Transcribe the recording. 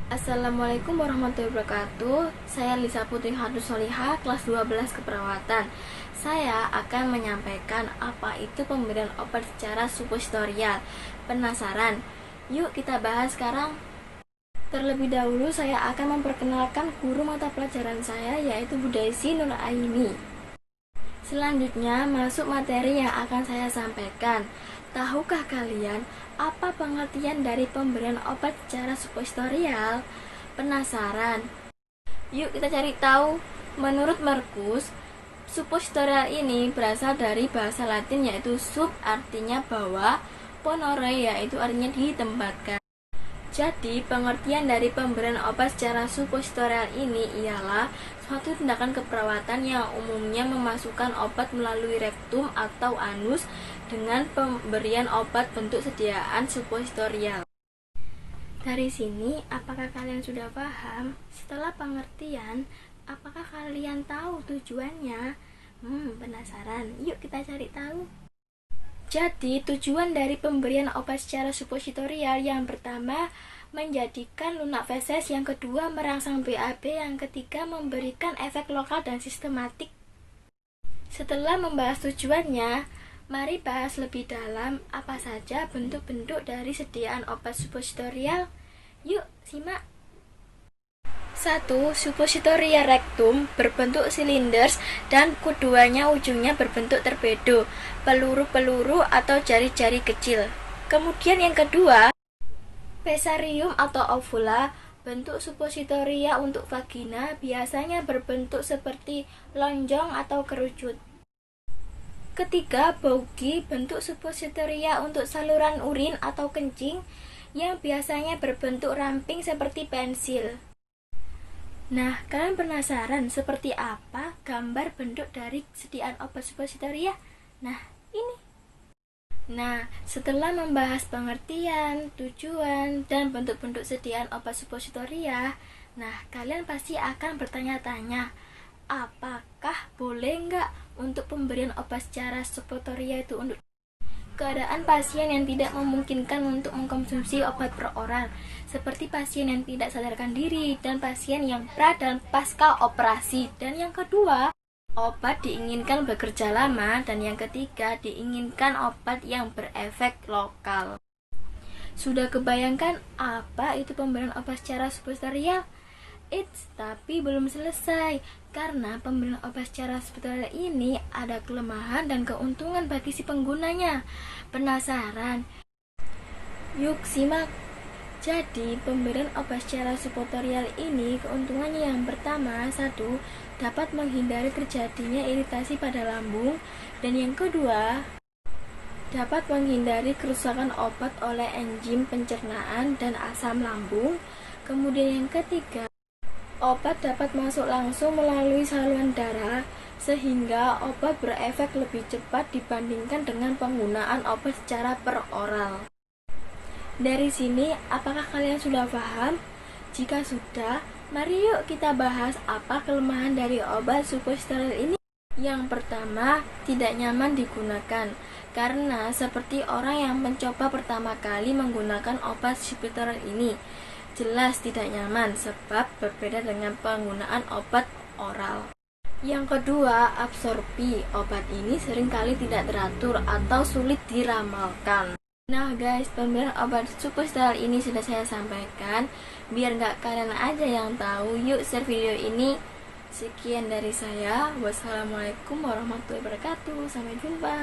Assalamualaikum warahmatullahi wabarakatuh. Saya Lisa Putri Hardus Solihah, kelas 12 keperawatan. Saya akan menyampaikan apa itu pemberian obat secara supositorial. Penasaran? Yuk kita bahas sekarang. Terlebih dahulu saya akan memperkenalkan guru mata pelajaran saya, yaitu Bu Daisy Nuraini. Selanjutnya masuk materi yang akan saya sampaikan. Tahukah kalian apa pengertian dari pemberian obat secara supositorial? Penasaran? Yuk kita cari tahu. Menurut Markus, supositorial ini berasal dari bahasa Latin yaitu sub, artinya bawah, ponere yaitu artinya ditempatkan. Jadi, pengertian dari pemberian obat secara supositorial ini ialah suatu tindakan keperawatan yang umumnya memasukkan obat melalui rektum atau anus dengan pemberian obat bentuk sediaan supositorial. Dari sini, apakah kalian sudah paham? Setelah pengertian, apakah kalian tahu tujuannya? Penasaran? Yuk kita cari tahu. Jadi, tujuan dari pemberian obat secara supositorial yang pertama menjadikan lunak feses, yang kedua merangsang BAB, yang ketiga memberikan efek lokal dan sistematik. Setelah membahas tujuannya, mari bahas lebih dalam apa saja bentuk-bentuk dari sediaan obat supositorial. Yuk, simak. 1. Supositoria rektum berbentuk silinders dan keduanya ujungnya berbentuk torpedo, peluru-peluru atau jari-jari kecil. Kemudian yang kedua, pesarium atau ovula, bentuk supositoria untuk vagina, biasanya berbentuk seperti lonjong atau kerucut. Ketiga, baugi, bentuk supositoria untuk saluran urin atau kencing, yang biasanya berbentuk ramping seperti pensil. Nah, kalian penasaran seperti apa gambar bentuk dari sediaan obat supositoria? Nah, ini. Nah, setelah membahas pengertian, tujuan, dan bentuk-bentuk sediaan obat supositoria, nah, kalian pasti akan bertanya-tanya, apakah boleh nggak untuk pemberian obat secara supositoria itu untuk keadaan pasien yang tidak memungkinkan untuk mengkonsumsi obat per oral, seperti pasien yang tidak sadarkan diri dan pasien yang pra dan pasca operasi. Dan yang kedua, obat diinginkan bekerja lama, dan yang ketiga, diinginkan obat yang berefek lokal. Sudah kebayangkan apa itu pemberian obat secara supositorial? Tapi belum selesai, karena pemberian obat secara supositorial ini ada kelemahan dan keuntungan bagi si penggunanya. Penasaran? Yuk simak. Jadi, pemberian obat secara supositorial ini keuntungannya yang pertama, 1. Dapat menghindari terjadinya iritasi pada lambung, dan yang kedua, dapat menghindari kerusakan obat oleh enzim pencernaan dan asam lambung. Kemudian yang ketiga, obat dapat masuk langsung melalui saluran darah, sehingga obat berefek lebih cepat dibandingkan dengan penggunaan obat secara per oral. Dari sini, apakah kalian sudah paham? Jika sudah, mari yuk kita bahas apa kelemahan dari obat supositorial ini. Yang pertama, tidak nyaman digunakan, karena seperti orang yang mencoba pertama kali menggunakan obat supositorial ini, jelas tidak nyaman sebab berbeda dengan penggunaan obat oral. Yang kedua, absorpsi. Obat ini seringkali tidak teratur atau sulit diramalkan. Nah guys, pemberian obat supositorial ini sudah saya sampaikan. Biar nggak kalian aja yang tahu, yuk share video ini. Sekian dari saya. Wassalamualaikum warahmatullahi wabarakatuh. Sampai jumpa.